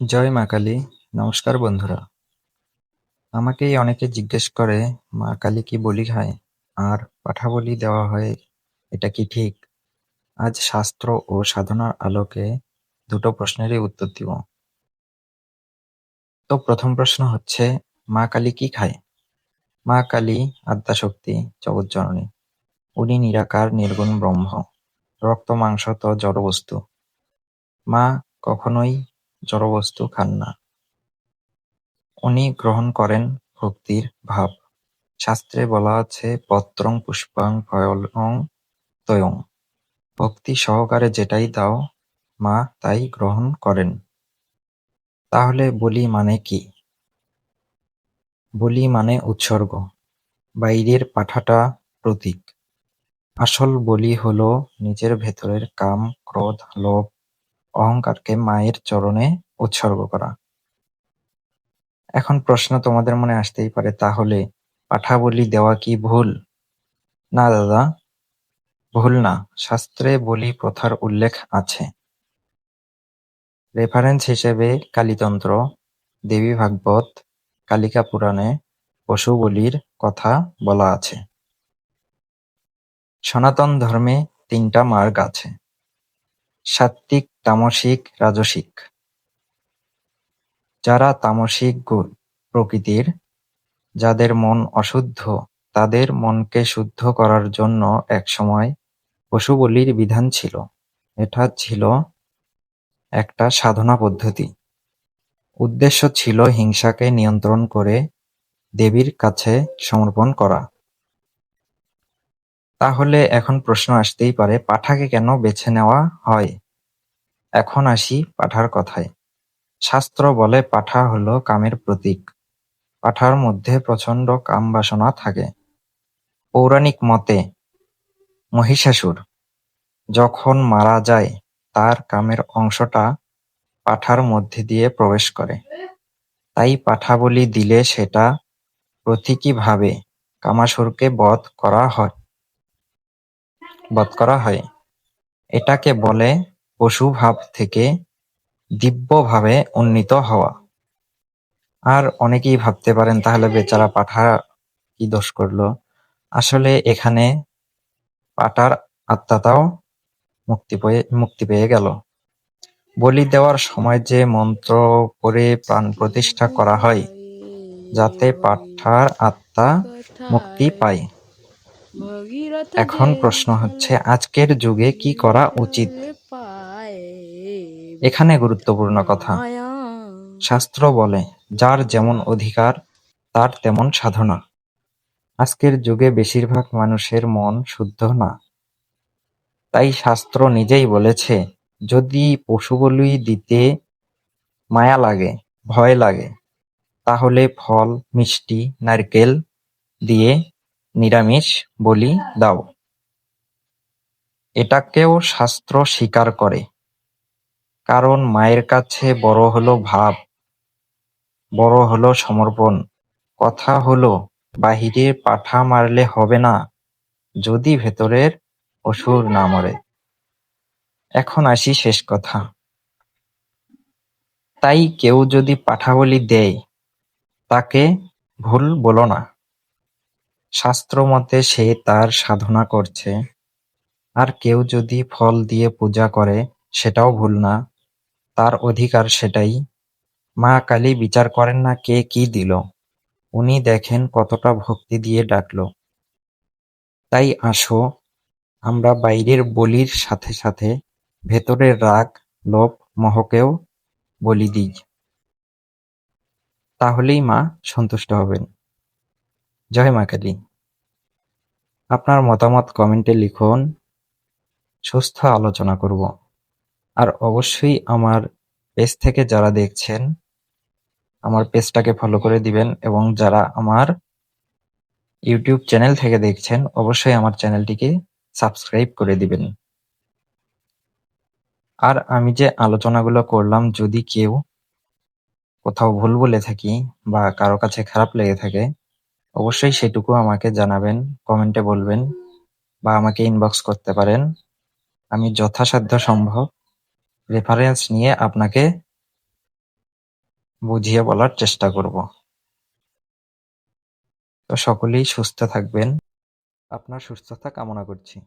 জয় মা কালী। নমস্কার বন্ধুরা। আমাকেই অনেকে জিজ্ঞেস করে, মা কালী কি বলি খায় আর পাঠা বলি দেওয়া হয়, এটা কি ঠিক? আজ শাস্ত্র ও সাধনার আলোকে দুটো প্রশ্নেরই উত্তর দিব। তো প্রথম প্রশ্ন হচ্ছে, মা কালী কি খায়? মা কালী আদ্যাশক্তি, জগৎজননী। উনি নিরাকার নির্গুণ ব্রহ্ম, রক্ত মাংস তো জড়বস্তু। মা কখনোই জড়বস্তু খান না। উনি গ্রহণ করেন ভক্তির ভাব। শাস্ত্রে বলা আছে, পত্রং পুষ্পং ফলং তোয়ং। ভক্তি সহকারে যেটাই দাও, মা তাই গ্রহণ করেন। তাহলে বলি মানে কি? বলি মানে উৎসর্গ। বাইরের পাঠাটা প্রতীক। আসল বলি হলো নিজের ভেতরের কাম, ক্রোধ, লোভ, অহংকারকে মায়ের চরণে উৎসর্গ করা। এখন প্রশ্ন তোমাদের মনে আসতেই পারে, তাহলে পাঠা বলি দেওয়া কি ভুল? না দাদা, ভুল না। শাস্ত্রে বলি প্রথার উল্লেখ আছে। রেফারেন্স হিসেবে কালীতন্ত্র, দেবী ভাগবত, কালিকা পুরাণে পশু বলির কথা বলা আছে। সনাতন ধর্মে ৩টা মার্গ আছে: সাত্ত্বিক, তামসিক, রাজসিক। যারা তামসিক প্রকৃতির, যাদের মন অশুদ্ধ, তাদের মনকে শুদ্ধ করার জন্য একসময় পশু বলির বিধান ছিল। এটা ছিল একটা সাধনা পদ্ধতি। উদ্দেশ্য ছিল হিংসাকে নিয়ন্ত্রণ করে দেবীর কাছে সমর্পণ করা। তাহলে এখন প্রশ্ন আসতেই পারে, পাঠাকে কেন বেছে নেওয়া হয়? এখন আসি পাঠার কথায়। শাস্ত্র বলে পাঠা হলো কামের প্রতীক। পাঠার মধ্যে প্রচণ্ড কাম বাসনা থাকে। পৌরাণিক মতে মহিষাসুর যখন মারা যায়, তার কামের অংশটা পাঠার মধ্যে দিয়ে প্রবেশ করে। তাই পাঠা বলি দিলে সেটা প্রতীকীভাবে কামাসুরকে বধ করা হয়। এটাকে বলে পশু ভাব থেকে দিব্য ভাবে উন্নীত হওয়া। আর অনেকেই ভাবতে পারেন, তাহলে বেচারা পাঠা কি দোষ করলো? আসলে এখানে পাঠার আত্মাটাও মুক্তি পেয়ে গেল। বলি দেওয়ার সময় যে মন্ত্র করে প্রাণ প্রতিষ্ঠা করা হয়, যাতে পাঠার আত্মা মুক্তি পায়। এখন প্রশ্ন হচ্ছে, আজকের যুগে কি করা উচিত? এখানে গুরুত্বপূর্ণ কথা। শাস্ত্র বলে, যার যেমন অধিকার তার তেমন সাধনা। আজকের যুগে বেশিরভাগ মানুষের মন শুদ্ধ না। তাই শাস্ত্র নিজেই বলেছে, যদি পশু বলি দিতে মায়া লাগে, ভয় লাগে, তাহলে ফল, মিষ্টি, নারকেল দিয়ে নিরামিষ বলি দাও। এটাকেও শাস্ত্র স্বীকার করে। কারণ মায়ের কাছে বড় হলো ভাব, বড় হলো সমর্পণ। কথা হলো, বাহিরের পাঠা মারলে হবে না, যদি ভেতরের অসুর না মরে। এখন আসি শেষ কথা। তাই কেউ যদি পাঠা বলি দেয়, তাকে ভুল বলো না। শাস্ত্র মতে সে তার সাধনা করছে। আর কেউ যদি ফল দিয়ে পূজা করে, সেটাও ভুল না, তার অধিকার সেটাই। মা কালী বিচার করেন না কে কি দিল, উনি দেখেন কতটা ভক্তি দিয়ে ডাকলো। তাই আসো, আমরা বাইরের বলির সাথে সাথে ভেতরের রাগ, লোভ, মোহকেও বলি দিই। তাহলেই মা সন্তুষ্ট হবেন। জয় মা কালী। আপনার মতামত কমেন্টে লিখুন, সুস্থ আলোচনা করব। আর অবশ্যই আমার পেজ থেকে যারা দেখছেন, আমার পেজটাকে ফলো করে দিবেন, এবং যারা আমার ইউটিউব চ্যানেল থেকে দেখছেন, অবশ্যই আমার চ্যানেলটিকে সাবস্ক্রাইব করে দিবেন। আর আমি যে আলোচনাগুলো করলাম, যদি কেউ কোথাও ভুল বলে থাকি বা কারো কাছে খারাপ লেগে থাকে, অবশ্যই সেটুকু আমাকে জানাবেন, কমেন্টে বলবেন বা আমাকে ইনবক্স করতে পারেন। আমি যথাসাধ্য সম্ভব রেফারেন্স নিয়ে আপনাকে বুঝিয়ে বলার চেষ্টা করব। তো সকলেই সুস্থ থাকবেন, আপনার সুস্থতা কামনা করছি।